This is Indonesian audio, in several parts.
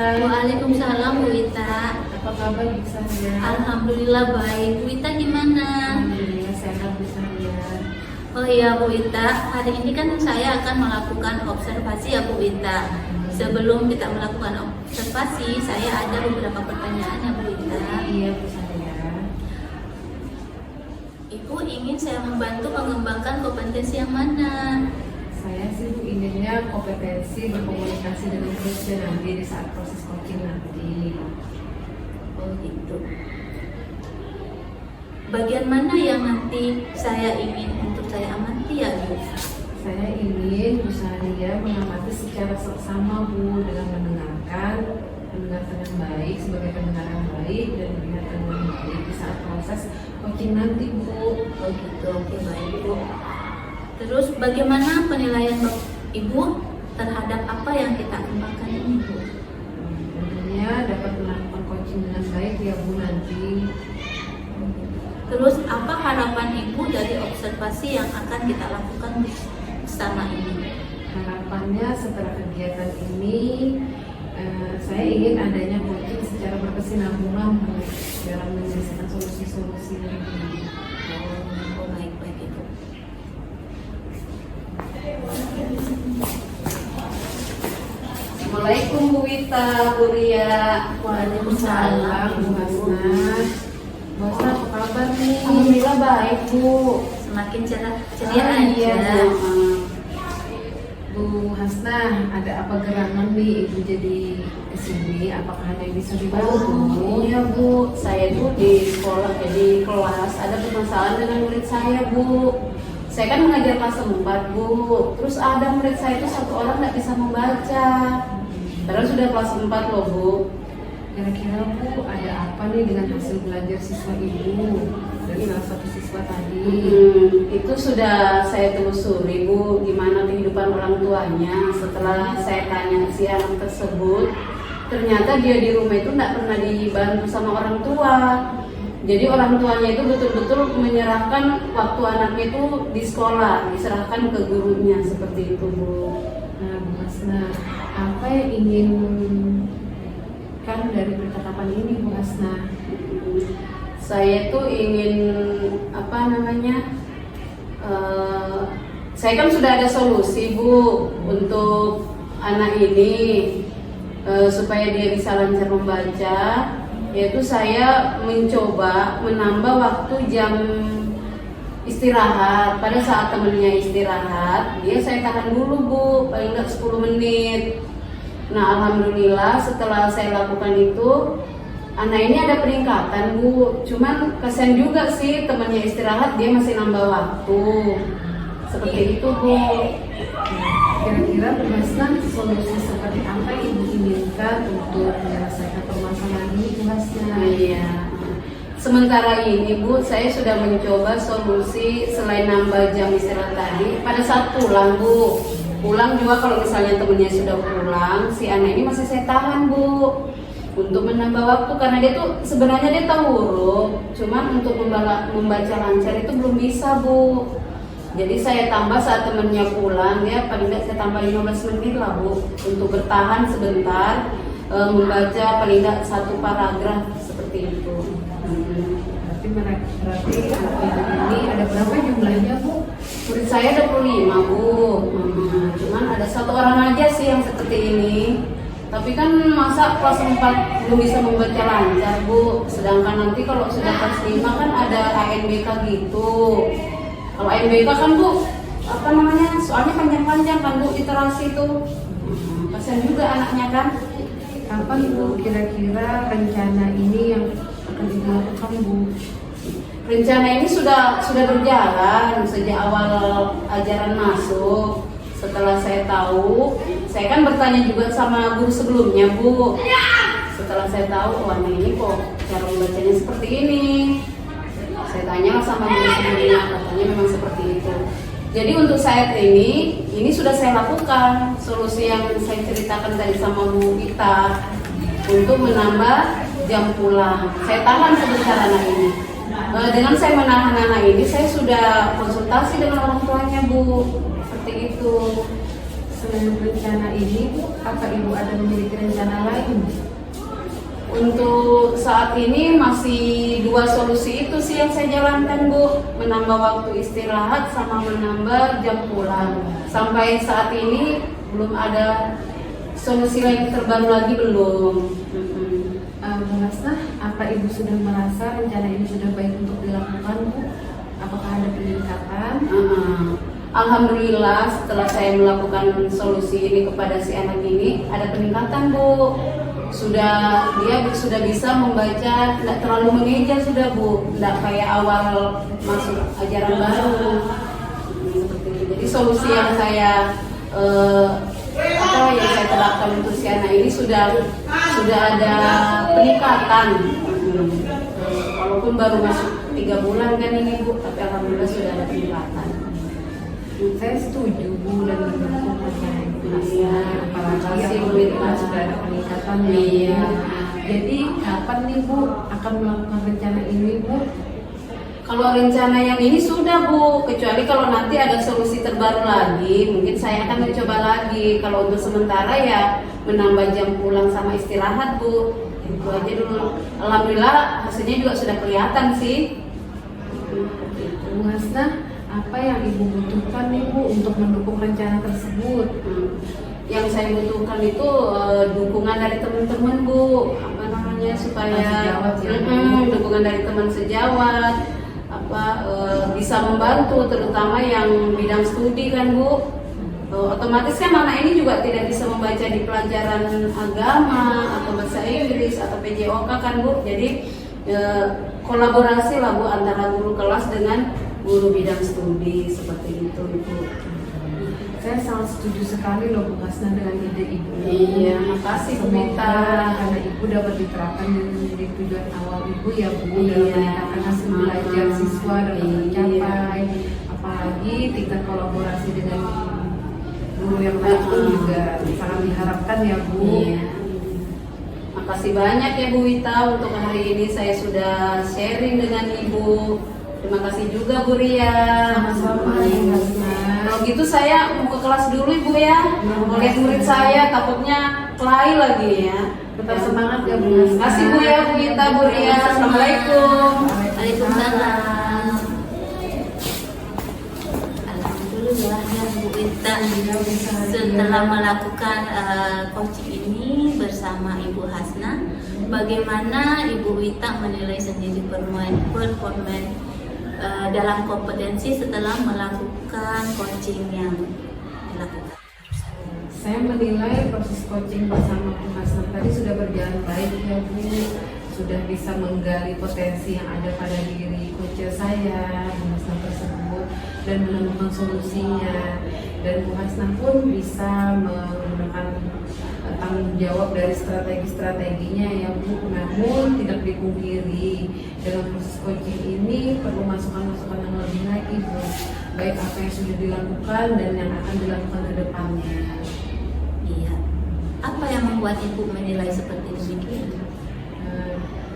Waalaikumsalam Bu Ita. Apa kabar Bu Sania? Alhamdulillah baik. Bu Ita gimana? Alhamdulillah sehat Bu Sania. Oh iya Bu Ita, hari ini kan saya akan melakukan observasi ya Bu Ita. Sebelum kita melakukan observasi, saya ada beberapa pertanyaan ya Bu Ita. Iya Bu Sania. Ibu ingin saya membantu mengembangkan kompetensi yang mana? Saya sih Bu inginnya kompetensi berkomunikasi dengan klien nanti di saat proses coaching nanti. Oh gitu. Bagian mana yang nanti saya ingin untuk saya amati ya Bu? Saya ingin Bu Sania mengamati secara seksama Bu dengan mendengarkan yang baik sebagai pendengar yang baik dan mendengarkan yang baik di saat proses coaching nanti Bu. Oh gitu, oke baik Bu. Terus bagaimana penilaian Ibu terhadap apa yang kita kembangkan ini Bu? Tentunya dapat melakukan coaching dengan baik ya Bu nanti. Terus apa harapan Ibu dari observasi yang akan kita lakukan bersama ini? Harapannya setelah kegiatan ini saya ingin adanya coaching secara berkesinambungan Bu, dalam menyelesaikan solusi-solusi yang ini. Oh baik Ibu. Assalamualaikum Bu Wita, Bu Ria. Waalaikumsalam Bu Hasna. Bu Hasna apa kabar nih? Alhamdulillah baik Bu. Semakin ceria Iya aja. Bu Hasna, ada apa gerangan nih Ibu jadi kesini? Apakah ada yang bisa dibantu? Iya Bu, saya tuh di sekolah jadi kelas ada permasalahan dengan murid saya Bu. Saya kan mengajar kelas 4 Bu. Terus ada murid saya itu satu orang nggak bisa membaca. Padahal sudah kelas 4 loh Bu. Kira-kira Bu ada apa nih dengan hasil belajar siswa Ibu dari salah satu siswa tadi? Itu sudah saya telusuri Bu, gimana kehidupan orang tuanya. Setelah saya tanya si anak tersebut, ternyata dia di rumah itu nggak pernah dibantu sama orang tua. Jadi orang tuanya itu betul-betul menyerahkan waktu anaknya itu di sekolah, diserahkan ke gurunya seperti itu Bu. Nah Bu Hasna, apa yang ingin kan dari percakapan ini Bu Hasna? Saya tuh ingin apa namanya? Saya kan sudah ada solusi Bu untuk anak ini supaya dia bisa lancar membaca. Yaitu saya mencoba menambah waktu jam istirahat. Pada saat temennya istirahat, dia saya tahan dulu Bu, paling nggak 10 menit. Nah alhamdulillah setelah saya lakukan itu, anak ini ada peningkatan Bu. Cuman kasihan juga sih temannya istirahat, dia masih nambah waktu. Seperti itu Bu. Kira-kira Bu Hasna solusi seperti apa Ibu inginkan untuk menyelesaikan permasalahan ini Bu Hasna? Iya. Sementara ini Bu, saya sudah mencoba solusi selain nambah jam istirahat tadi. Pada saat pulang Bu, pulang juga kalau misalnya temennya sudah pulang, si anak ini masih saya tahan Bu untuk menambah waktu karena dia tuh sebenarnya dia tahu huruf, cuman untuk membaca lancar itu belum bisa Bu. Jadi saya tambah saat temennya pulang, ya paling nggak saya tambah 15 menit lah Bu untuk bertahan sebentar membaca paling nggak 1 paragraf seperti itu. Berarti anak Ibu ini ada berapa jumlahnya Bu? Murid saya 25 Bu. Cuman ada 1 orang aja sih yang seperti ini. Tapi kan masa kelas 4 belum bisa membaca lancar Bu. Sedangkan nanti kalau sudah kelas 5 kan ada ANBK gitu. Kalau ANBK kan Bu, apa namanya, soalnya panjang-panjang kan Bu, literasi tuh. Kasian juga anaknya kan. Kapan Bu kira-kira rencana ini yang akan dilakukan Bu? Rencana ini sudah berjalan sejak awal ajaran masuk. Setelah saya tahu, saya kan bertanya juga sama guru sebelumnya Bu. Setelah saya tahu, warna ini kok cara membacanya seperti ini. Saya tanya sama guru sebelumnya, katanya memang seperti itu. Jadi untuk saat ini sudah saya lakukan solusi yang saya ceritakan tadi sama Bu Ita untuk menambah jam pulang. Saya tahan sebentar anak ini. Dengan saya menahan anak ini, saya sudah konsultasi dengan orang tuanya Bu. Seperti itu. dengan rencana ini Bu, apa Ibu ada memiliki rencana lain? Untuk saat ini masih 2 solusi itu sih yang saya jalankan Bu, menambah waktu istirahat sama menambah jam pulang. Sampai saat ini belum ada solusi lain terbaru lagi belum. Bu Hasnah, apa Ibu sudah merasa rencana ini sudah baik untuk dilakukan Bu? Apakah ada peningkatan? Alhamdulillah setelah saya melakukan solusi ini kepada si anak ini ada peningkatan Bu. Dia sudah bisa membaca, tidak terlalu mengeja sudah Bu, tidak kayak awal masuk ajaran baru. Seperti itu. Jadi solusi yang saya terapkan untuk si anak ini sudah ada peningkatan. Walaupun baru masuk 3 bulan kan ini Bu, tapi alhamdulillah sudah ada peningkatan. Saya setuju Bu dan mendukung rencana Ibu Hasnah, apalagi Bu, sudah ada peningkatan. Iya. Jadi kapan nih Bu akan melakukan rencana ini Bu? Kalau rencana yang ini sudah Bu, kecuali kalau nanti ada solusi terbaru lagi, mungkin saya akan mencoba lagi. Kalau untuk sementara ya menambah jam pulang sama istirahat Bu, itu aja dulu. Alhamdulillah hasilnya juga sudah kelihatan sih. Bu Hasnah, apa yang Ibu butuhkan nih Bu untuk mendukung rencana tersebut? Yang saya butuhkan itu dukungan dari teman-teman Bu, apa namanya, supaya Sejawat ya, Bu. dukungan dari teman sejawat, bisa membantu terutama yang bidang studi kan Bu. Otomatis kan anak ini juga tidak bisa membaca di pelajaran agama atau bahasa Inggris atau PJOK kan Bu. Jadi kolaborasi lah Bu antara guru kelas dengan guru bidang studi seperti itu Ibu. Saya sangat setuju sekali loh Bu Hasnah dengan ide Ibu. Iya, makasih Bu Mita. Karena Ibu dapat diterapkan di tujuan awal Ibu ya Bu, Iya. dalam meningkatkan hasil belajar siswa dapat Iya. tercapai. Apalagi tingkat kolaborasi dengan guru yang lain pun juga sangat diharapkan ya Bu. Iya. Makasih banyak ya Bu Wita, untuk hari ini saya sudah sharing dengan Ibu. Terima kasih juga Bu Ria. Sama-sama Bu Hasnah. Kalau gitu saya mau ke kelas dulu Ibu ya. Mau lihat murid saya, takutnya kelai lagi ya. Tetap semangat ya Bu Terima Hasnah. kasih Bu ya, Bu Wita, Bu Ria. Assalamualaikum. Waalaikumsalam. Alhamdulillah ya Bu Wita, setelah melakukan coaching ini bersama Ibu Hasnah, bagaimana Ibu Wita menilai sendiri performa dalam kompetensi setelah melakukan coaching yang dilakukan? Saya menilai proses coaching bersama Bu Hasnah tadi sudah berjalan baik ya Bu. Sudah bisa menggali potensi yang ada pada diri coach saya, Bu Hasnah tersebut, dan menemukan solusinya. Dan Bu Hasnah pun bisa menggunakan tanggung jawab dari strategi-strateginya ya Bu. Namun tidak dipungkiri dalam proses coaching ini perlu masukan-masukan yang lebih lagi Bu, baik apa yang sudah dilakukan dan yang akan dilakukan ke depannya. Iya. Apa yang membuat Ibu menilai seperti demikian?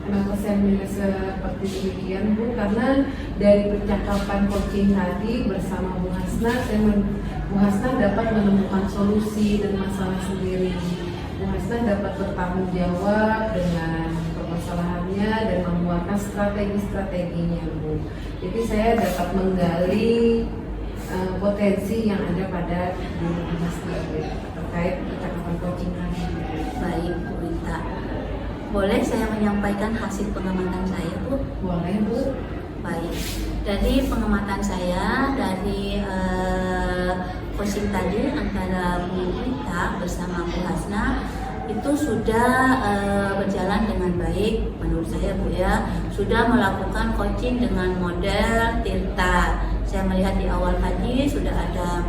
Kenapa saya menilai seperti demikian Bu? Karena dari percakapan coaching tadi bersama Bu Hasnah, Bu Hasnah dapat menemukan solusi dan masalah sendiri. Bu Hasnah dapat bertanggung jawab dengan permasalahannya dan mengeluarkan strategi-strateginya Bu. Jadi saya dapat menggali potensi yang ada pada diri Bu Hasnah terkait percakapan coaching tadi. Baik Bu Wita, boleh saya menyampaikan hasil pengamatan saya Bu? Boleh Bu. Baik, dari pengamatan saya dari coaching tadi antara Bu Wita bersama Bu Hasnah itu sudah berjalan dengan baik menurut saya Bu ya. Sudah melakukan coaching dengan model Tirta. Saya melihat di awal tadi sudah ada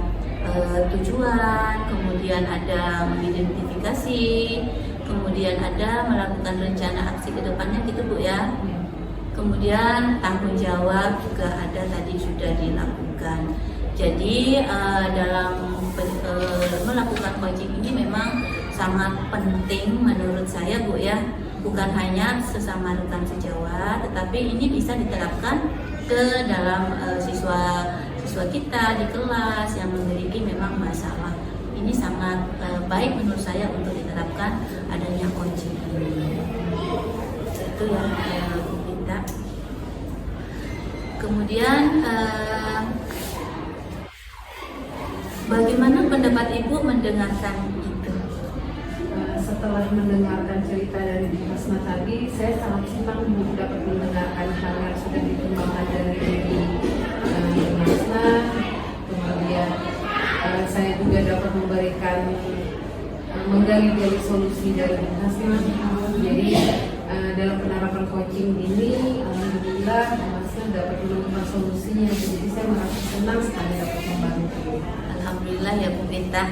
tujuan, kemudian ada mengidentifikasi, kemudian ada melakukan rencana aksi ke depannya gitu Bu ya. Kemudian tanggung jawab juga ada tadi sudah dilakukan. Jadi dalam melakukan coaching ini memang sangat penting menurut saya Bu ya. Bukan hanya sesama rekan sejawat, tetapi ini bisa diterapkan ke dalam siswa kita di kelas yang memiliki memang masalah ini sangat baik menurut saya untuk diterapkan adanya coaching ini. Itu yang Bu Gita. Kemudian bagaimana pendapat Ibu mendengarkan itu? Setelah mendengarkan cerita dari Bu Hasna tadi, saya sangat senang Bu dapat mendengarkan hal yang sudah dikembangkan dari Bu Hasna. Kemudian saya juga dapat memberikan menggali-gali solusi dari Bu Hasna. Jadi dalam penerapan coaching ini, alhamdulillah Bu Hasna dapat menemukan solusinya. Jadi saya merasa senang sekali dapat membantu. Alhamdulillah ya Bu Gita.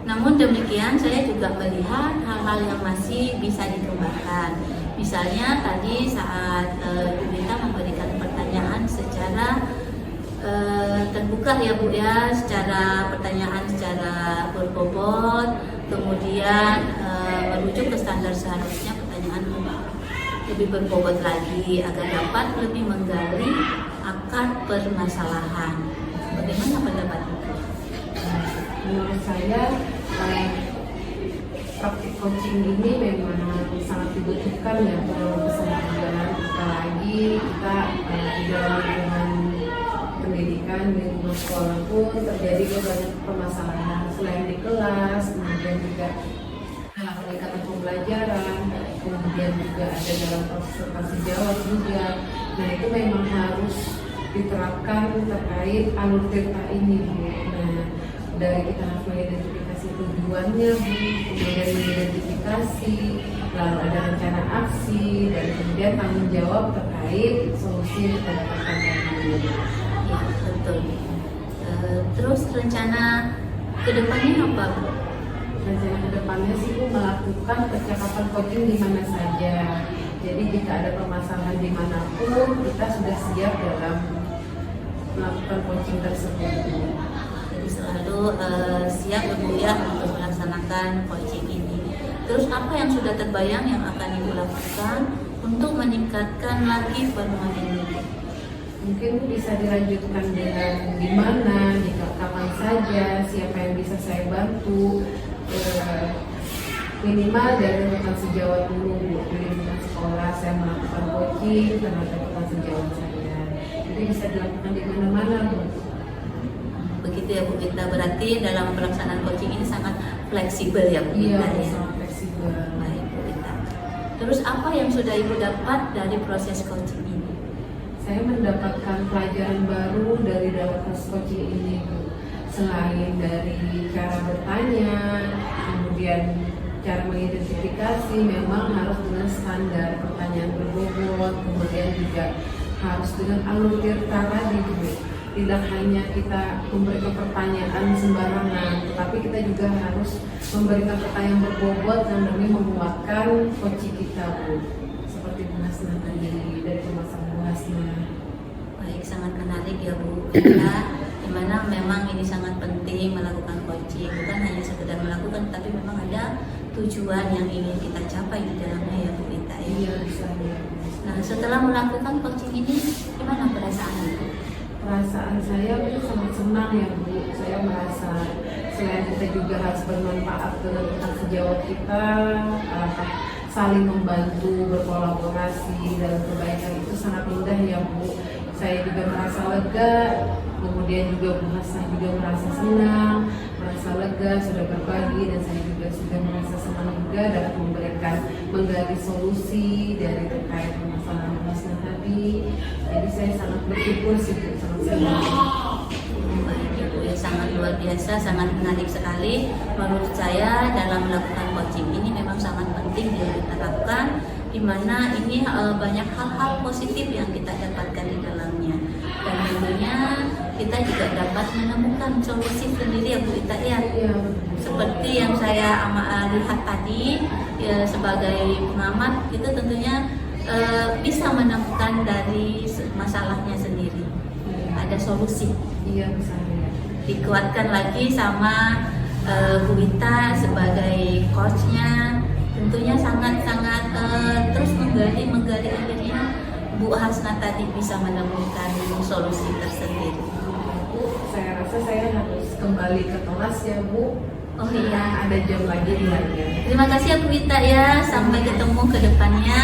Namun demikian saya juga melihat hal-hal yang masih bisa dikembangkan. Misalnya tadi saat Bu Gita memberikan pertanyaan secara terbuka ya Bu ya, secara pertanyaan secara berbobot, kemudian merujuk ke standar seharusnya pertanyaan lebih berbobot lagi agar dapat lebih menggali akar permasalahan. Bagaimana pendapat Ibu? Menurut saya praktik coaching ini memang sangat dibutuhkan ya dalam keseharian, apalagi kita di dalam lingkungan pendidikan, di lingkungan sekolah pun terjadi banyak permasalahan selain di kelas, kemudian juga dalam peningkatan pembelajaran, kemudian juga ada dalam proses tanggung jawab juga. Nah itu memang harus diterapkan terkait alur cerita ini Bu. Nah dari kita harus mengidentifikasi tujuannya Bu, kemudian mengidentifikasi, lalu ada rencana aksi, dan kemudian tanggung jawab terkait solusi yang kita dapatkan tadi. Ya betul. Terus rencana kedepannya apa Bu? Rencana kedepannya sih Bu melakukan percakapan coaching di mana saja. Jadi jika ada permasalahan dimanapun kita sudah siap dalam melakukan coaching tersebut. Jadi selalu siap Bu ya untuk melaksanakan coaching ini. Terus apa yang sudah terbayang yang akan Ibu lakukan untuk meningkatkan lagi permohonan ini? Mungkin bisa dilanjutkan dengan di mana, kapan saja, siapa yang bisa saya bantu. Minimal dari rekan sejawat dulu Bu, di lingkungan sekolah saya melakukan coaching terhadap rekan sejawat saya. Jadi bisa dilakukan di mana-mana Bu. Begitu ya Bu Gita, berarti dalam pelaksanaan coaching ini sangat fleksibel ya Bu Gita Iya, ya. sangat fleksibel. Baik Bu Gita. Terus apa yang sudah Ibu dapat dari proses coaching ini? Saya mendapatkan pelajaran baru dari dalam proses coaching ini Bu. Selain dari cara bertanya, kemudian cara mengidentifikasi, memang harus dengan standar pertanyaan berbobot, kemudian juga harus dengan alur cerita tadi Bu. Tidak hanya kita memberikan pertanyaan sembarangan, tetapi kita juga harus memberikan pertanyaan berbobot dan demi menguatkan coaching kita Bu. Seperti Bu Hasna tadi dari pemasaran Bu Hasna. Baik, sangat menarik ya Bu Gita. Dimana memang ini sangat penting melakukan coaching, bukan hanya sekedar melakukan, tapi memang ada tujuan yang ingin kita capai di dalamnya ya Bu Gita ya. Iya, bisa ya. Nah setelah melakukan coaching ini, gimana perasaan Ibu? Perasaan saya itu sangat senang ya Bu. Saya merasa selain kita juga harus bermanfaat dengan rekan sejawat kita, saling membantu, berkolaborasi dalam kebaikan itu sangat indah ya Bu. Saya juga merasa lega, kemudian juga Bu Hasna juga merasa senang, merasa lega sudah berbagi, dan saya juga sudah merasa senang juga dapat memberikan menggali solusi dari terkait permasalahan Bu Hasna tadi. Jadi saya sangat bersyukur sih Bu, sangat senang. Baik Ibu ya, sangat luar biasa, sangat menarik sekali. Menurut saya dalam melakukan coaching ini memang sangat penting diterapkan, di mana ini banyak hal-hal positif yang kita dapatkan di dalamnya, dan tentunya kita juga dapat menemukan solusi sendiri ya Bu Gita ya. Seperti yang saya lihat tadi ya, sebagai pengamat itu tentunya bisa menemukan dari masalahnya sendiri, ada solusi. Iya, bisa ya. Dikuatkan lagi sama Bu Gita sebagai coachnya, tentunya sangat-sangat terus menggali akhirnya Bu Hasna tadi bisa menemukan solusi tersendiri. Saya rasa saya harus kembali ke kelas ya Bu, Oh iya. Ada job lagi di harian. Terima kasih ya Bu Wita ya. Sampai ketemu ke depannya.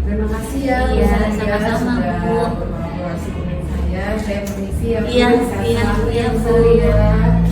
Terima kasih ya Bu Iya, Salia sama-sama, sudah Bu. berkolaborasi dengan saya. Saya permisi ya Bu. Iya, Sehat iya, selalu iya, ya Bu Bu. Salia.